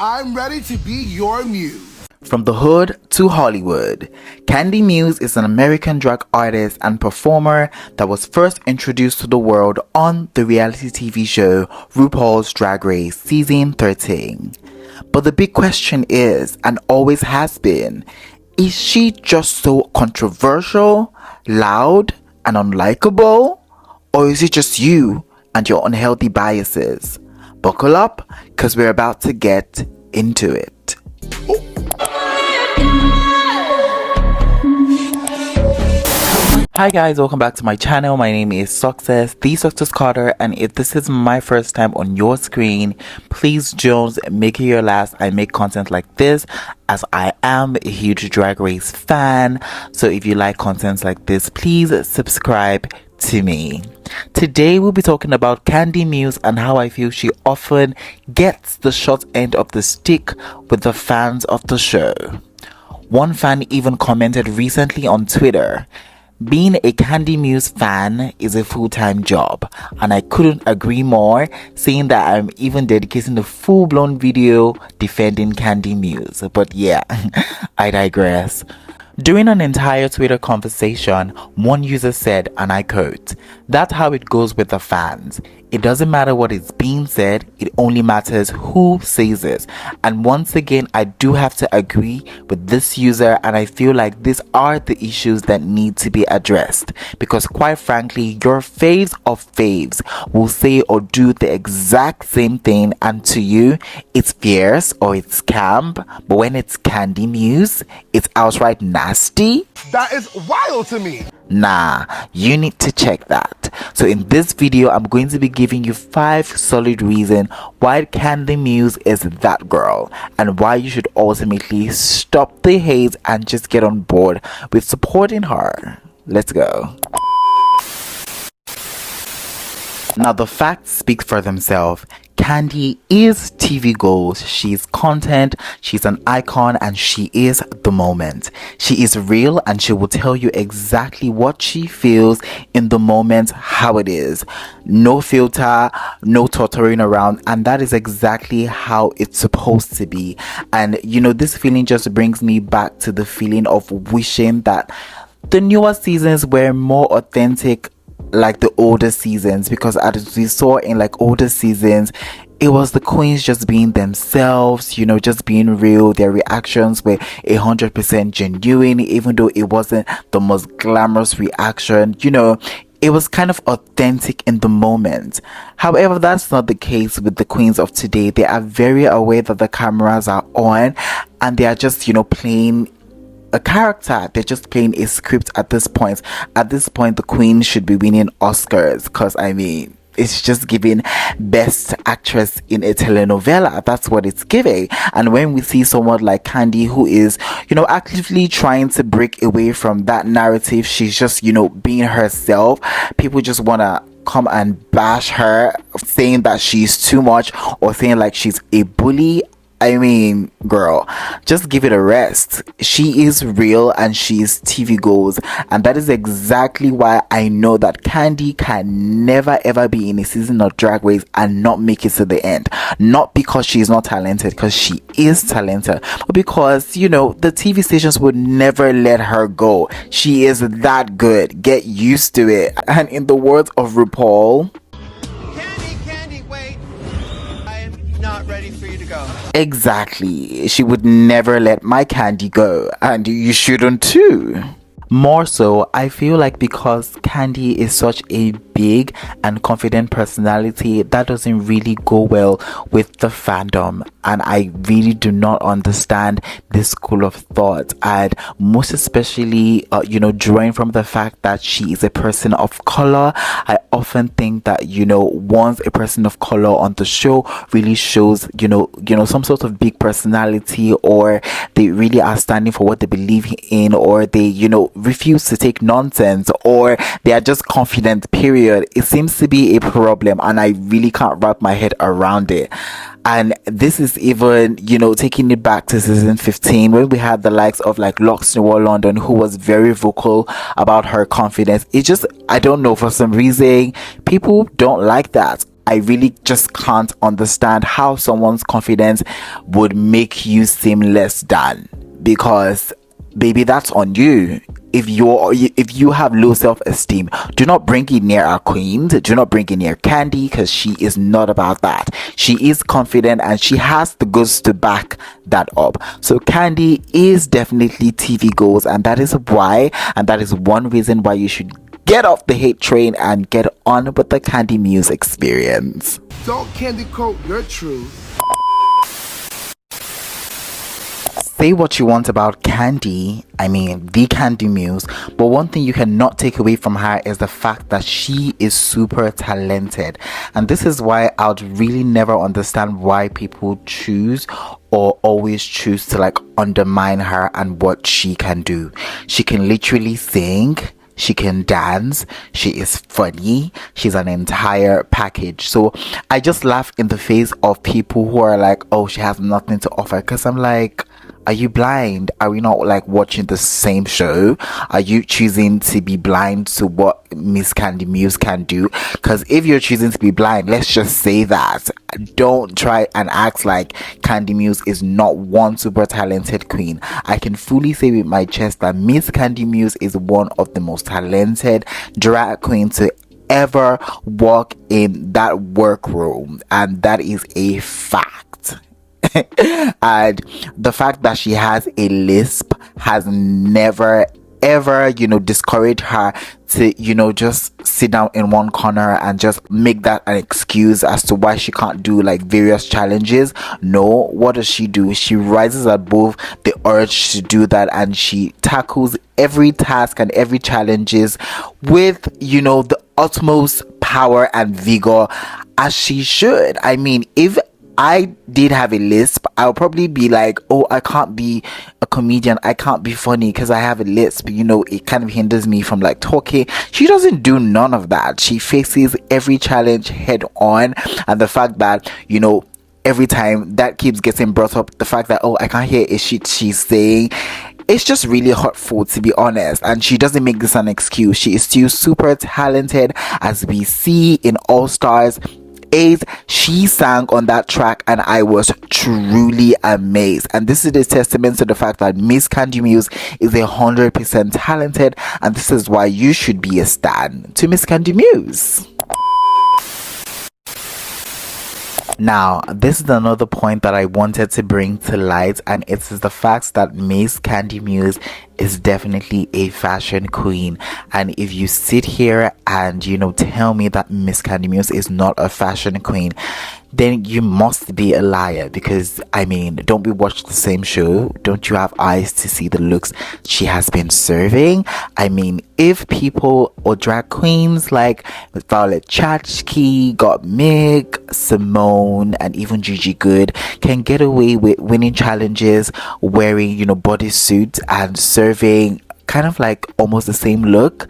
I'm ready to be your muse. From the hood to Hollywood, Kandy Muse is an American drag artist and performer that was first introduced to the world on the reality TV show RuPaul's Drag Race Season 13. But the big question is, and always has been, is she just so controversial, loud, and unlikable? Or is it just you and your unhealthy biases? Buckle up, because we're about to get into it. Hi guys, welcome back to my channel. My name is Success, the Success Carter, and if this is my first time on your screen, please don't make it your last. I make content like this as I am a huge Drag Race fan, so if you like content like this, please subscribe to me. Today we'll be talking about Kandy Muse and how I feel she often gets the short end of the stick with the fans of the show. One fan even commented recently on Twitter, "Being a Kandy Muse fan is a full-time job," and I couldn't agree more, saying that I'm even dedicating a full-blown video defending Kandy Muse. But yeah, I digress. During an entire Twitter conversation, one user said, and I quote, "That's how it goes with the fans. It doesn't matter what is being said, it only matters who says it." And once again, I do have to agree with this user, and I feel like these are the issues that need to be addressed. Because quite frankly, your faves of faves will say or do the exact same thing, and to you, it's fierce or it's camp. But when it's Kandy Muse, it's outright nasty. That is wild to me. Nah, you need to check that. So in this video, I'm going to be giving you 5 solid reasons why Kandy Muse is that girl and why you should ultimately stop the hate and just get on board with supporting her. Let's go. Now the facts speak for themselves. Kandy is TV gold. She's content, she's an icon, and she is the moment. She is real and she will tell you exactly what she feels in the moment, how it is. No filter, no tottering around, and that is exactly how it's supposed to be. And you know, this feeling just brings me back to the feeling of wishing that the newer seasons were more authentic like the older seasons, because as we saw in like older seasons, it was the queens just being themselves, you know, just being real. Their reactions were 100% genuine, even though it wasn't the most glamorous reaction. You know, it was kind of authentic in the moment. However, that's not the case with the queens of today. They are very aware that the cameras are on and they are just, you know, playing a character. They're just playing a script at this point. At this point, the queen should be winning Oscars, because I mean, it's just giving best actress in a telenovela. That's what it's giving. And when we see someone like Kandy, who is, you know, actively trying to break away from that narrative, she's just, you know, being herself, people just want to come and bash her, saying that she's too much or saying like she's a bully. I mean, girl, just give it a rest. She is real and she is TV goals, and that is exactly why I know that Kandy can never ever be in a season of Drag Race and not make it to the end. Not because she's not talented, because she is talented, but because, you know, the TV stations would never let her go. She is that good. Get used to it. And in the words of RuPaul, Kandy, wait. I am not ready for you to go. exactly, she would never let my Kandy go, and you shouldn't too. More so, I feel like because Kandy is such a big and confident personality, that doesn't really go well with the fandom, and I really do not understand this school of thought, and most especially you know, drawing from the fact that she is a person of color. I often think that, you know, once a person of color on the show really shows, you know, some sort of big personality, or they really are standing for what they believe in, or they, you know, refuse to take nonsense, or they are just confident, period, it seems to be a problem, and I really can't wrap my head around it. And this is even, you know, taking it back to season 15, when we had the likes of like Lux Noir London, who was very vocal about her confidence. It just, I don't know, for some reason people don't like that. I really just can't understand how someone's confidence would make you seem less than, because baby, that's on you. If you have low self-esteem, do not bring it near our queens, do not bring it near Kandy, because she is not about that. She is confident and she has the goods to back that up. So Kandy is definitely TV goals, and that is one reason why you should get off the hate train and get on with the Kandy Muse experience. Don't candy coat your truth. Say what you want about Kandy, the Kandy Muse, but one thing you cannot take away from her is the fact that she is super talented. And this is why I would really never understand why people choose or always choose to like undermine her and what she can do. She can literally sing, she can dance, she is funny, she's an entire package. So I just laugh in the face of people who are like, oh, she has nothing to offer, because I'm like, are you blind? Are we not like watching the same show? Are you choosing to be blind to what Miss Kandy Muse can do? Because if you're choosing to be blind, let's just say that. Don't try and act like Kandy Muse is not one super talented queen. I can fully say with my chest that Miss Kandy Muse is one of the most talented drag queens to ever walk in that workroom, and that is a fact. And the fact that she has a lisp has never ever discouraged her to just sit down in one corner and just make that an excuse as to why she can't do like various challenges. No, what does she do? She rises above the urge to do that, and she tackles every task and every challenges with the utmost power and vigor, as she should. If I did have a lisp, I'll probably be like, oh, I can't be a comedian, I can't be funny because I have a lisp, it kind of hinders me from like talking. She doesn't do none of that. She faces every challenge head on, and the fact that every time that keeps getting brought up, the fact that, oh, I can't hear a shit she's saying, it's just really hurtful, to be honest. And she doesn't make this an excuse. She is still super talented, as we see in Allstars 8. She sang on that track and I was truly amazed, and this is a testament to the fact that Miss Kandy Muse is 100% talented, and this is why you should be a stan to Miss Kandy Muse. Now, this is another point that I wanted to bring to light, and it is the fact that Miss Kandy Muse is definitely a fashion queen. And if you sit here and tell me that Miss Kandy Muse is not a fashion queen, then you must be a liar, because don't we watch the same show? Don't you have eyes to see the looks she has been serving? If people or drag queens like Violet Chachki, Gottmik, Simone, and even Gigi Good can get away with winning challenges wearing bodysuits and serving kind of like almost the same look,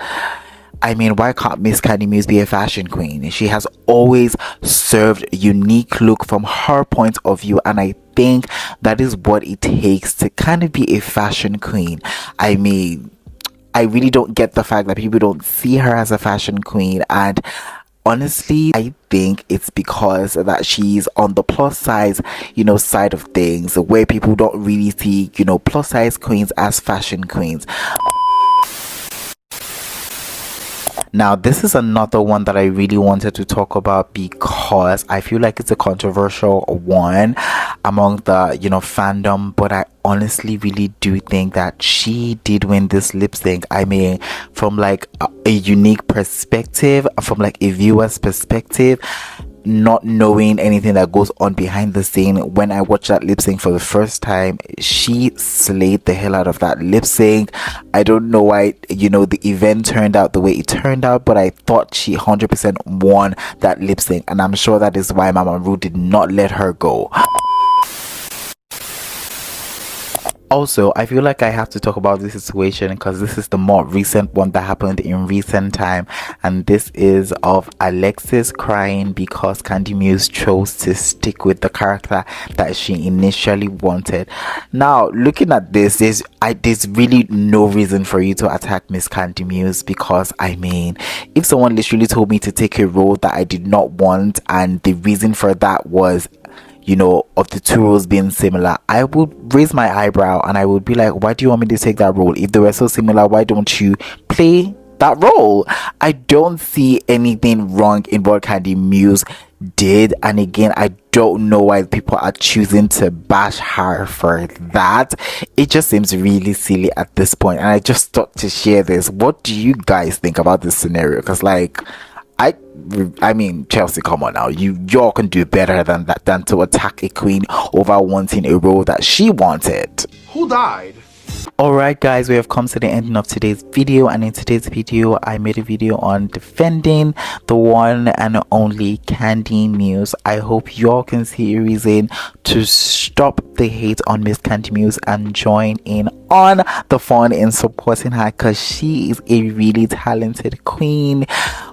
why can't Miss Kandy Muse be a fashion queen? She has always served a unique look from her point of view, and I think that is what it takes to kind of be a fashion queen. I really don't get the fact that people don't see her as a fashion queen, and honestly, I think it's because that she's on the plus size, side of things, where people don't really see, plus size queens as fashion queens. Now, this is another one that I really wanted to talk about because I feel like it's a controversial one among the, fandom, but I honestly really do think that she did win this lip sync. From like a unique perspective, from like a viewer's perspective, not knowing anything that goes on behind the scene, when I watched that lip sync for the first time, she slayed the hell out of that lip sync. I don't know why the event turned out the way it turned out, but I thought she 100% won that lip sync, and I'm sure that is why Mama Ru did not let her go. Also, I feel like I have to talk about this situation because this is the more recent one that happened in recent time, and this is of Alexis crying because Kandy Muse chose to stick with the character that she initially wanted. Now, looking at this, there's really no reason for you to attack Miss Kandy Muse, because I mean, if someone literally told me to take a role that I did not want, and the reason for that was, you know, of the two roles being similar, I would raise my eyebrow and I would be like, why do you want me to take that role? If they were so similar, why don't you play that role? I don't see anything wrong in what Kandy Muse did, and again, I don't know why people are choosing to bash her for that. It just seems really silly at this point, and I just thought to share this. What do you guys think about this scenario? Because like, I mean, Chelsea, come on now. Y'all can do better than that, than to attack a queen over wanting a role that she wanted. Who died? Alright guys, we have come to the ending of today's video, and in today's video I made a video on defending the one and only Kandy Muse. I hope y'all can see a reason to stop the hate on Miss Kandy Muse and join in on the fun in supporting her, because she is a really talented queen.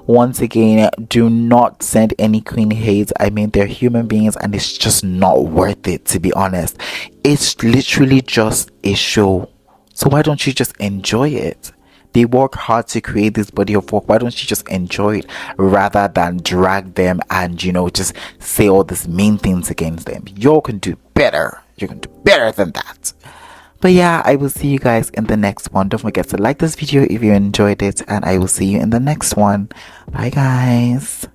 Once again, do not send any queen hate. I mean, they're human beings and it's just not worth it, to be honest. It's literally just a show, so why don't you just enjoy it? They work hard to create this body of work. Why don't you just enjoy it rather than drag them and, you know, just say all these mean things against them? You can do better. You can do better than that. But yeah, I will see you guys in the next one. Don't forget to like this video if you enjoyed it, and I will see you in the next one. Bye guys.